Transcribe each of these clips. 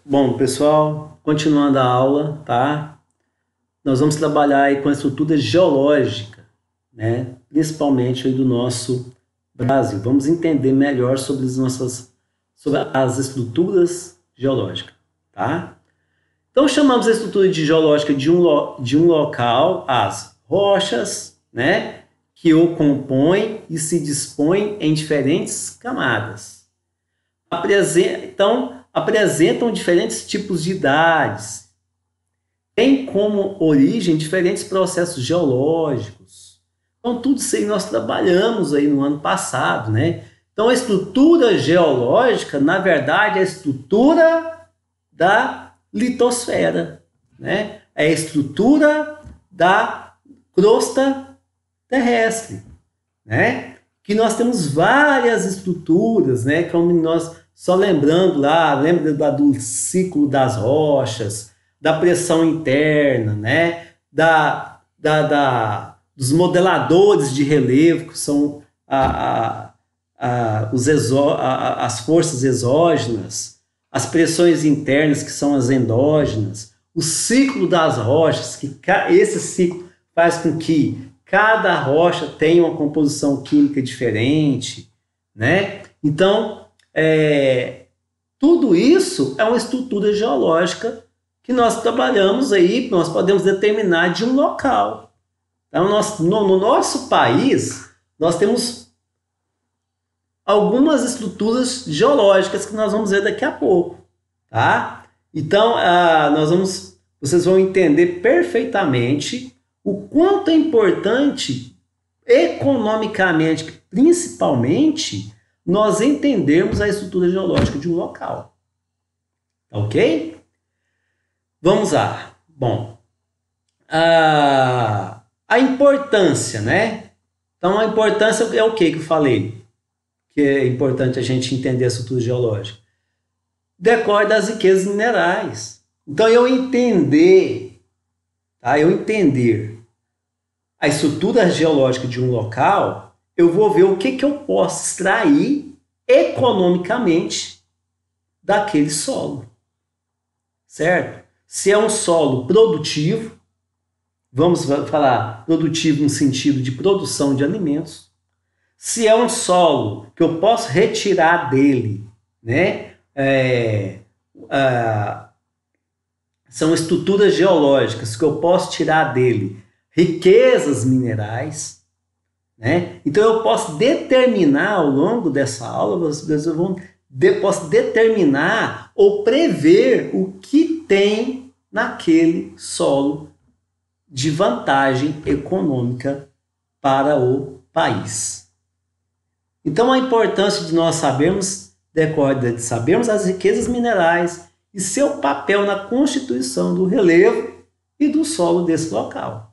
Bom, pessoal, continuando a aula, tá? Nós vamos trabalhar aí com a estrutura geológica, né? Principalmente aí do nosso Brasil. Vamos entender melhor sobre as estruturas geológicas, tá? Então chamamos a estrutura geológica de um local as rochas, né? Que o compõem e se dispõem em diferentes camadas. Apresentam diferentes tipos de idades, tem como origem diferentes processos geológicos. Então, tudo isso aí nós trabalhamos aí no ano passado, né? Então, a estrutura geológica, na verdade, é a estrutura da litosfera, né? É a estrutura da crosta terrestre, né? Que nós temos várias estruturas, né? Como nós, só lembrando lá, lembra do ciclo das rochas, da pressão interna, né? Dos modeladores de relevo, que são as forças exógenas, as pressões internas, que são as endógenas, o ciclo das rochas, que esse ciclo faz com que cada rocha tem uma composição química diferente, né? Então, tudo isso é uma estrutura geológica que nós trabalhamos aí, nós podemos determinar de um local. Então, no nosso país, nós temos algumas estruturas geológicas que nós vamos ver daqui a pouco, tá? Então, vocês vão entender perfeitamente o quanto é importante, economicamente, principalmente, nós entendermos a estrutura geológica de um local. Ok? Vamos lá. Bom, a importância, né? Então, a importância é o que eu falei? Que é importante a gente entender a estrutura geológica. Decorre das riquezas minerais. Então, eu entender a estrutura geológica de um local, eu vou ver o que eu posso extrair economicamente daquele solo, certo? Se é um solo produtivo, vamos falar produtivo no sentido de produção de alimentos. Se é um solo que eu posso retirar dele, né? São estruturas geológicas que eu posso tirar dele riquezas minerais, né? Então eu posso determinar ao longo dessa aula, posso determinar ou prever o que tem naquele solo de vantagem econômica para o país. Então a importância de nós sabermos decorre de sabermos as riquezas minerais e seu papel na constituição do relevo e do solo desse local.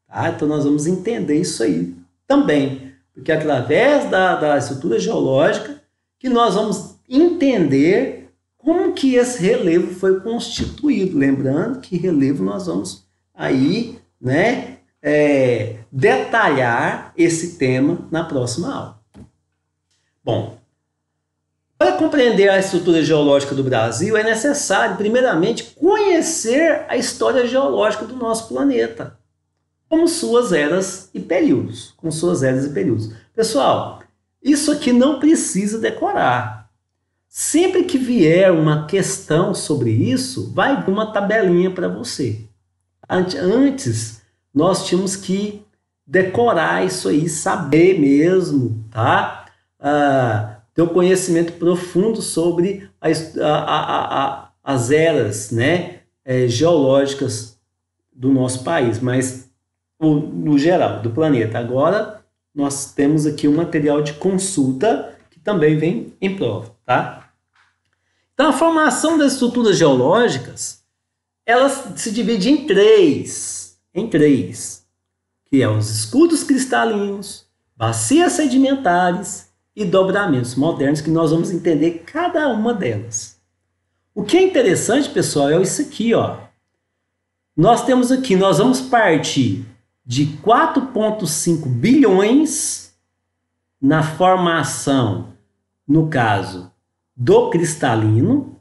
Tá? Então nós vamos entender isso aí também, porque através da estrutura geológica que nós vamos entender como que esse relevo foi constituído. Lembrando que relevo nós vamos aí, né, detalhar esse tema na próxima aula. Bom, para compreender a estrutura geológica do Brasil, é necessário, primeiramente, conhecer a história geológica do nosso planeta, com suas eras e períodos. Pessoal, isso aqui não precisa decorar. Sempre que vier uma questão sobre isso, vai vir uma tabelinha para você. Antes, nós tínhamos que decorar isso aí, saber mesmo, tá? Ter um conhecimento profundo sobre as eras, né, geológicas do nosso país, mas no geral, do planeta. Agora, nós temos aqui um material de consulta que também vem em prova, tá? Então, a formação das estruturas geológicas, elas se dividem em três, que é os escudos cristalinos, bacias sedimentares e dobramentos modernos, que nós vamos entender cada uma delas. O que é interessante, pessoal, é isso aqui, ó. Nós vamos partir de 4,5 bilhões na formação, no caso, do cristalino,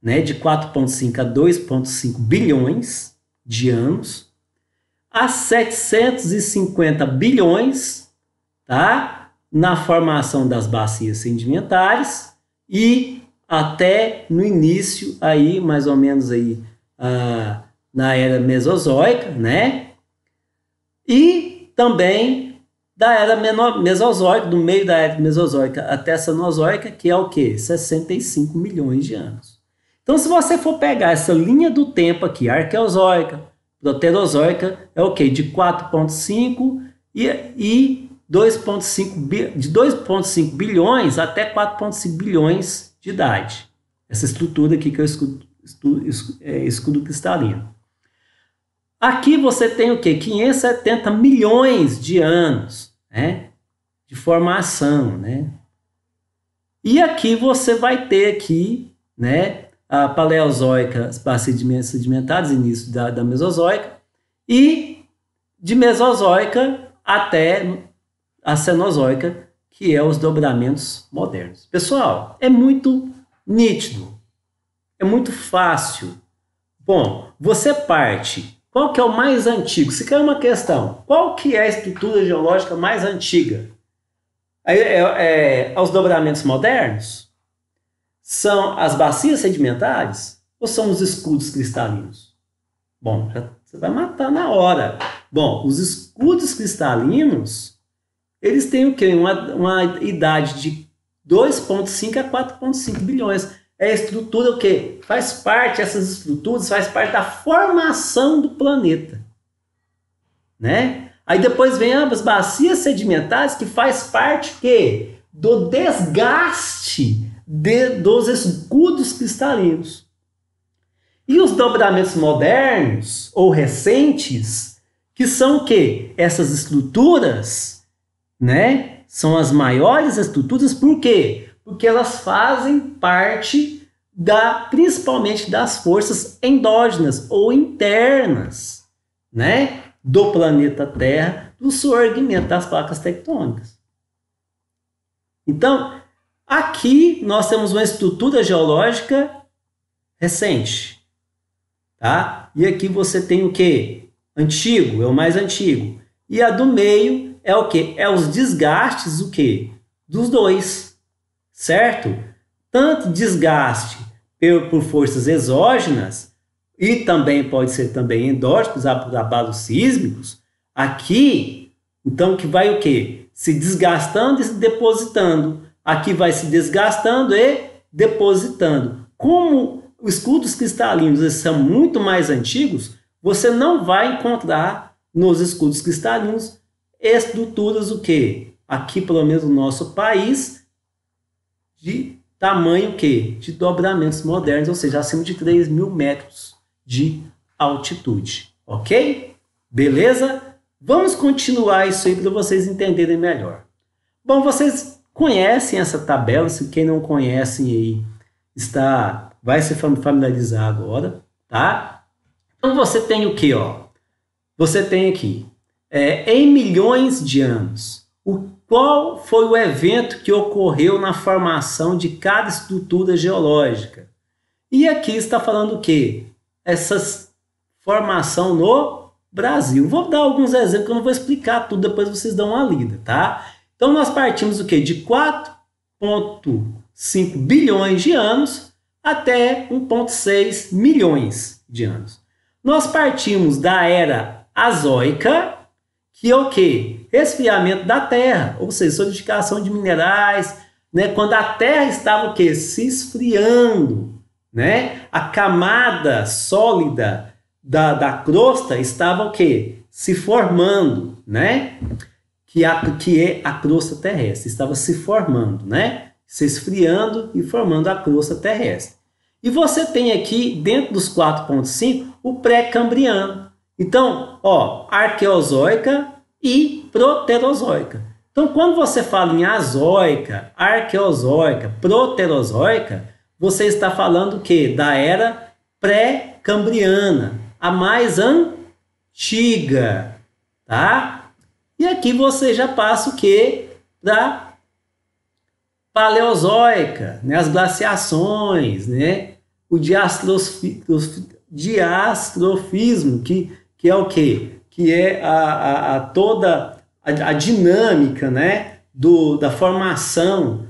né, de 4,5 a 2,5 bilhões de anos, a 750 bilhões, tá, na formação das bacias sedimentares e até no início aí, mais ou menos aí, na era mesozoica, né? E também da era mesozoica, do meio da era mesozoica até a cenozoica, que é o quê? 65 milhões de anos. Então, se você for pegar essa linha do tempo aqui, arqueozoica, proterozoica, é o quê? De 4,5 e 2,5 bilhões até 4,5 bilhões de idade. Essa estrutura aqui que é o escudo cristalino. Aqui você tem o quê? 570 milhões de anos, né, de formação, né? E aqui você vai ter aqui, né, a paleozoica, as bacias sedimentares, início da mesozoica, e de mesozoica até a cenozoica, que é os dobramentos modernos. Pessoal, é muito nítido, é muito fácil. Bom, você parte. Qual que é o mais antigo? Se quer uma questão, qual que é a estrutura geológica mais antiga? Os dobramentos modernos? São as bacias sedimentares? Ou são os escudos cristalinos? Bom, você vai matar na hora. Bom, os escudos cristalinos, eles têm o quê? Uma idade de 2,5 a 4,5 bilhões. É a estrutura o quê? Faz parte, essas estruturas faz parte da formação do planeta, né? Aí depois vem as bacias sedimentares, que faz parte que do desgaste dos escudos cristalinos. E os dobramentos modernos ou recentes, que são o quê? Essas estruturas, né? São as maiores estruturas, por quê? Porque elas fazem parte principalmente das forças endógenas ou internas, né, do planeta Terra, do surgimento das placas tectônicas. Então, aqui nós temos uma estrutura geológica recente, tá? E aqui você tem o quê? Antigo, é o mais antigo. E a do meio é o quê? É os desgastes, o quê? Dos dois, certo? Tanto desgaste por forças exógenas e também pode ser também endógenos, abalos sísmicos. Aqui, então, que vai o quê? Se desgastando e se depositando. Aqui vai se desgastando e depositando. Como os escudos cristalinos eles são muito mais antigos, você não vai encontrar nos escudos cristalinos estruturas o quê? Aqui, pelo menos no nosso país, de tamanho que? De dobramentos modernos, ou seja, acima de 3.000 metros de altitude. Ok? Beleza? Vamos continuar isso aí para vocês entenderem melhor. Bom, vocês conhecem essa tabela, se quem não conhece aí vai se familiarizar agora, tá? Então você tem o que, ó? Você tem aqui, em milhões de anos, qual foi o evento que ocorreu na formação de cada estrutura geológica? E aqui está falando o quê? Essa formação no Brasil. Vou dar alguns exemplos que eu não vou explicar tudo, depois vocês dão uma lida, tá? Então nós partimos do quê? De 4,5 bilhões de anos até 1,6 milhões de anos. Nós partimos da era azoica, que é o quê? Resfriamento da Terra, ou seja, solidificação de minerais, né? Quando a Terra estava o quê? Se esfriando, né? A camada sólida da crosta estava o quê? Se formando, né? Que é a crosta terrestre, estava se formando, né? Se esfriando e formando a crosta terrestre. E você tem aqui, dentro dos 4,5, o pré-cambriano. Então, ó, arqueozoica e proterozoica. Então, quando você fala em azoica, arqueozoica, proterozoica, você está falando o quê? Da era pré-cambriana, a mais antiga, tá? E aqui você já passa o quê? Da paleozoica, né? As glaciações, né? o diastrofismo, que é o quê? Que é toda a dinâmica, né, da formação,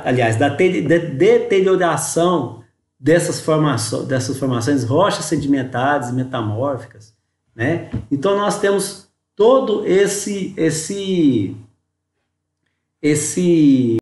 aliás, da deterioração dessas formações rochas sedimentares e metamórficas, né? Então nós temos todo esse